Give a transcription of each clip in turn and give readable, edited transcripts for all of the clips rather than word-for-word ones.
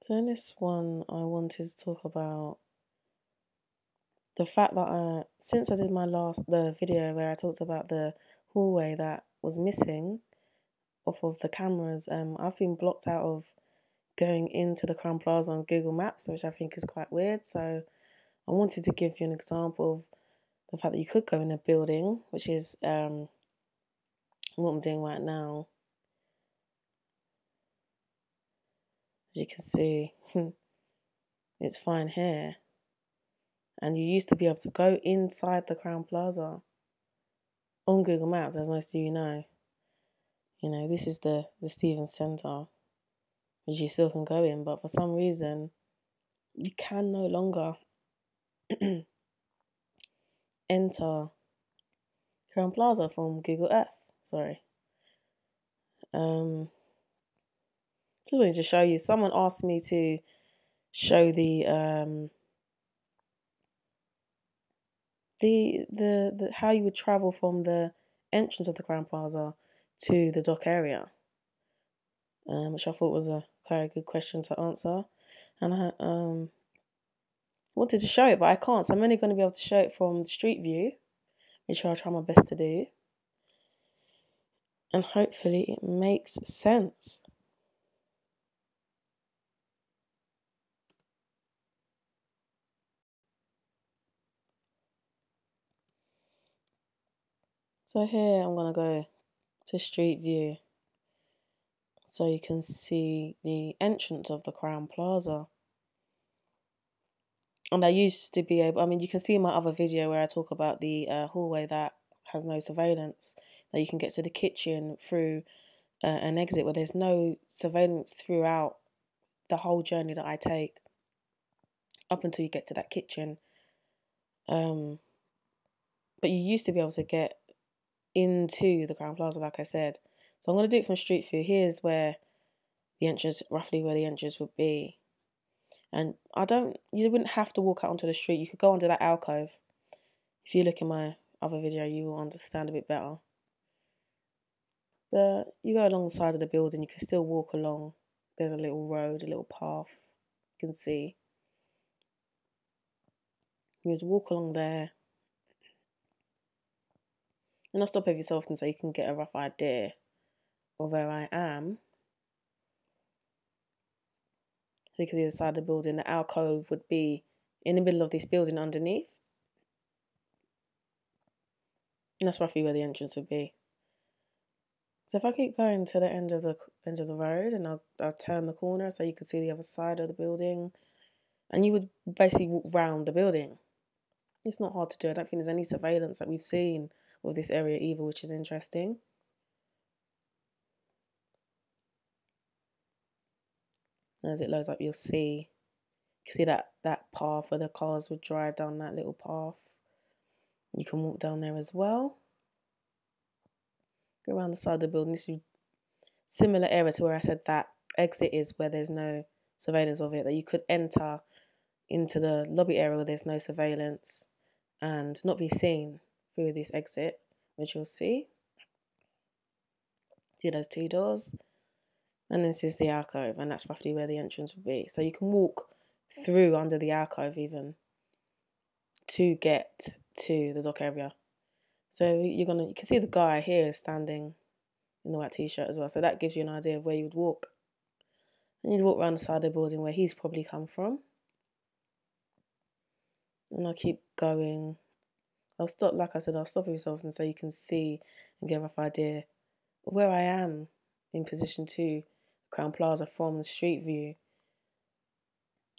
So in this one, I wanted to talk about the fact that since I did the video where I talked about the hallway that was missing off of the cameras, I've been blocked out of going into the Crowne Plaza on Google Maps, which I think is quite weird. So I wanted to give you an example of the fact that you could go in a building, which is what I'm doing right now. As you can see, it's fine here. And you used to be able to go inside the Crowne Plaza on Google Maps, as most of you know. You know, this is the Stevens Centre, which you still can go in, but for some reason, you can no longer enter Crowne Plaza from Google Earth. Sorry. Just wanted to show you. Someone asked me to show the how you would travel from the entrance of the Crowne Plaza to the dock area, which I thought was a very good question to answer, and I wanted to show it, but I can't. So I'm only going to be able to show it from the street view, which I'll try my best to do, and hopefully it makes sense. So here I'm going to go to street view so you can see the entrance of the Crowne Plaza. And I used to be able, you can see in my other video where I talk about the hallway that has no surveillance, that you can get to the kitchen through an exit where there's no surveillance throughout the whole journey that I take up until you get to that kitchen. But you used to be able to get into the Crowne Plaza, like I said. So I'm going to do it from street view. Here's where the entrance, roughly where the entrance would be. And you wouldn't have to walk out onto the street. You could go under that alcove. If you look in my other video, you will understand a bit better. But you go along the side of the building, you can still walk along. There's a little road, a little path you can see. You just walk along there. And I'll stop every so often so you can get a rough idea of where I am. So you can see the side of the building. The alcove would be in the middle of this building underneath. And that's roughly where the entrance would be. So if I keep going to the end of the road, and I'll turn the corner so you can see the other side of the building, and you would basically walk round the building. It's not hard to do. I don't think there's any surveillance that we've seen with this area either, which is interesting. And as it loads up, you'll see that path where the cars would drive down that little path. You can walk down there as well. Go around the side of the building. This is a similar area to where I said that exit is, where there's no surveillance of it, that you could enter into the lobby area where there's no surveillance and not be seen through this exit, which you'll see. See those two doors? And this is the alcove, and that's roughly where the entrance would be. So you can walk through under the alcove even to get to the dock area. So you can see the guy here standing in the white t-shirt as well. So that gives you an idea of where you would walk. And you'd walk around the side of the building where he's probably come from. And I'll keep going. I'll stop, like I said, I'll stop yourselves and so you can see and get a rough idea of where I am in position to Crowne Plaza from the street view.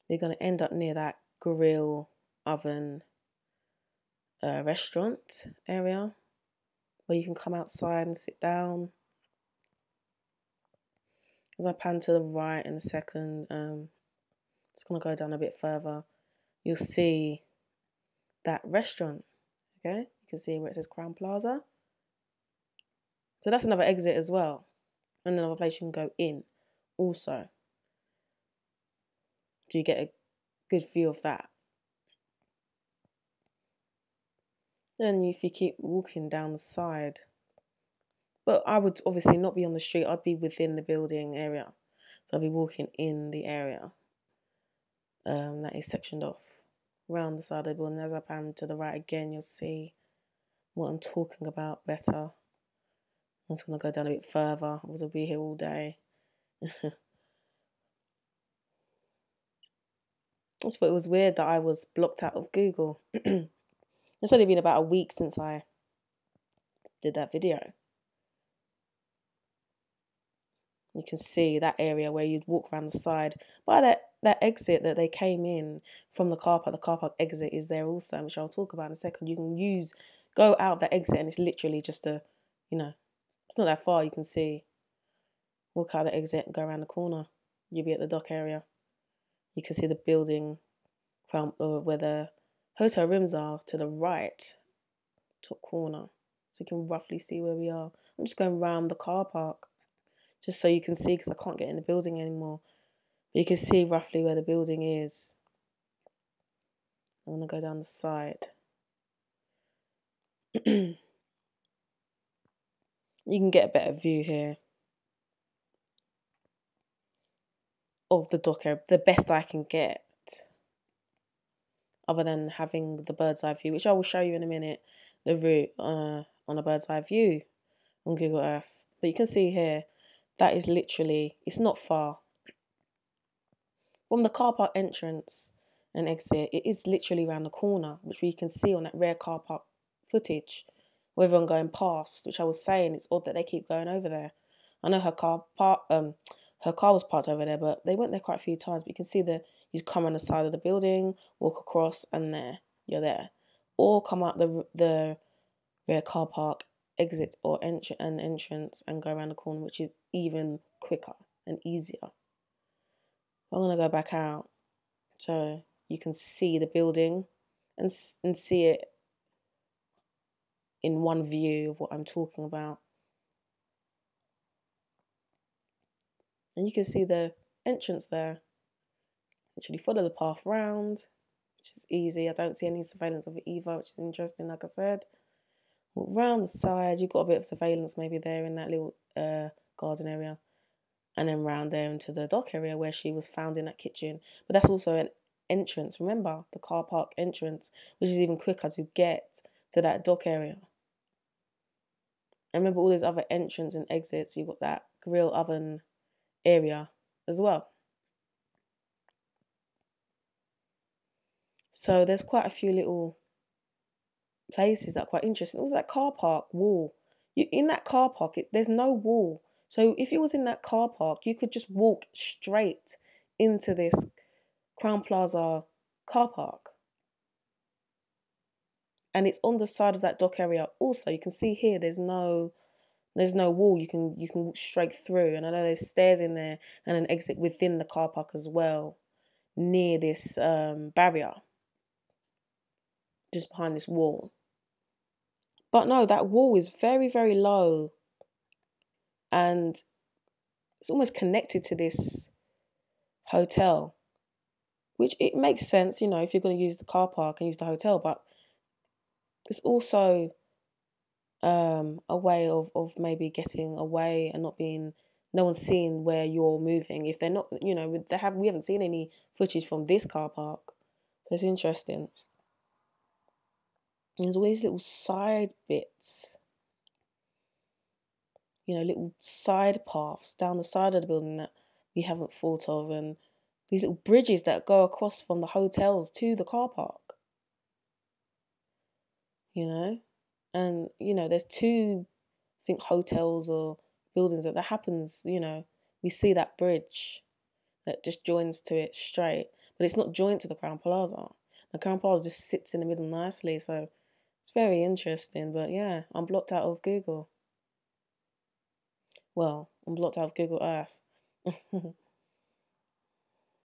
We're going to end up near that grill oven restaurant area where you can come outside and sit down. As I pan to the right in a second, just going to go down a bit further, you'll see that restaurant, okay? You can see where it says Crowne Plaza. So that's another exit as well. And another place you can go in also. So you get a good view of that. Then if you keep walking down the side, but I would obviously not be on the street, I'd be within the building area. So I'd be walking in the area. that is sectioned off around the side of the building. As I pan to the right again, you'll see what I'm talking about better. I'm just going to go down a bit further. I will be here all day. I just thought it was weird that I was blocked out of Google. It's only been about a week since I did that video. You can see that area where you'd walk around the side. By that exit that they came in from the car park exit is there also, which I'll talk about in a second. You can go out that exit and it's literally just a, it's not that far. You can see, walk out the exit and go around the corner. You'll be at the dock area. You can see the building from where the hotel rooms are to the right, top corner. So you can roughly see where we are. I'm just going around the car park, just so you can see, because I can't get in the building anymore. But you can see roughly where the building is. I'm going to go down the side. You can get a better view here of the dock area, the best I can get, other than having the bird's eye view, which I will show you in a minute, the route on a bird's eye view on Google Earth. But you can see here, that is literally, it's not far. From the car park entrance and exit, it is literally around the corner, which we can see on that rare car park footage of everyone going past, which I was saying, it's odd that they keep going over there. I know her car was parked over there, but they went there quite a few times. But you can see you come on the side of the building, walk across, and you're there. Or come out the rear car park exit or entrance and go around the corner, which is even quicker and easier. I'm going to go back out so you can see the building and see it in one view of what I'm talking about. And you can see the entrance there. Literally follow the path round, which is easy. I don't see any surveillance of it either, which is interesting, like I said. Walk round the side, you've got a bit of surveillance maybe there in that little garden area. And then round there into the dock area where she was found in that kitchen. But that's also an entrance, remember, the car park entrance, which is even quicker to get to that dock area. And remember all those other entrance and exits, you've got that grill oven area as well. So there's quite a few little places that are quite interesting. Also that car park wall. In that car park, there's no wall. So if you was in that car park, you could just walk straight into this Crowne Plaza car park. And it's on the side of that dock area also. You can see here there's no wall. You can walk straight through. And I know there's stairs in there and an exit within the car park as well, near this barrier, just behind this wall. But no, that wall is very, very low. And it's almost connected to this hotel, which it makes sense, if you're going to use the car park and use the hotel, but it's also a way of maybe getting away and no one's seeing where you're moving. If they're not, we haven't seen any footage from this car park. So it's interesting. And there's all these little side bits, little side paths down the side of the building that we haven't thought of, and these little bridges that go across from the hotels to the car park. And there's two, I think, hotels or buildings that happens. We see that bridge that just joins to it straight, but it's not joined to the Crowne Plaza. The Crowne Plaza just sits in the middle nicely, so it's very interesting. But yeah, I'm blocked out of Google. Well, I'm blocked out of Google Earth.